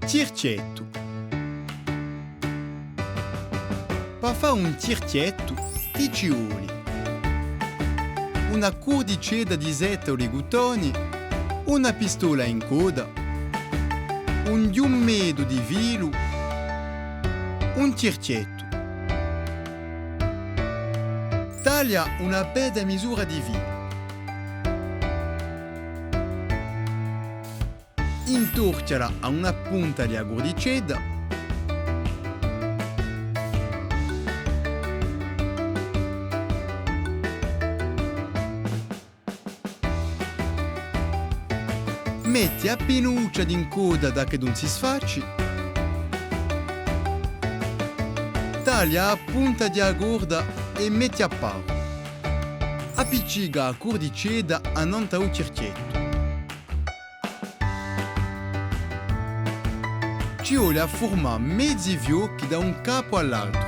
Tirchietto. Per fare un tirchietto ti ci vuole una cordicella di sette oligotoni, una pistola in coda, un giummedo di vilo, un tirchietto. Taglia una bella misura di vilo. Intorciala a una punta di cordicella. Metti a pinuccia in coda da che non si sfacci. Taglia a punta di agorda e metti a paro. Appiccica a cordicella a non un tirchietto. Ci vuole a formare mezzi fiocchi da un capo all'altro.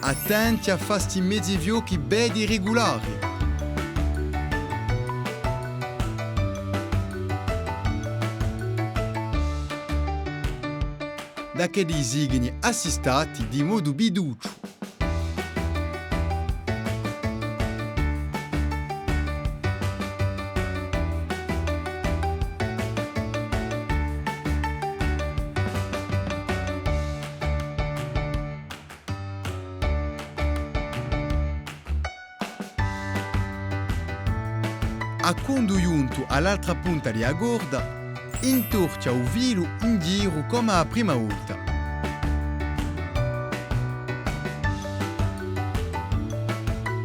Attenti a fare sti mezzi fiocchi belli regolari. Da che disegni assistati di modo biduccio. A quando giunto all'altra punta di agorda, intorcia il vilo in giro come la prima volta.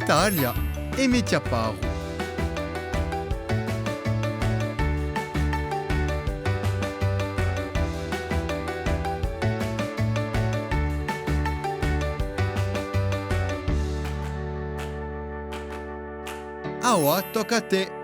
Taglia e metti a paro. Ora tocca a te.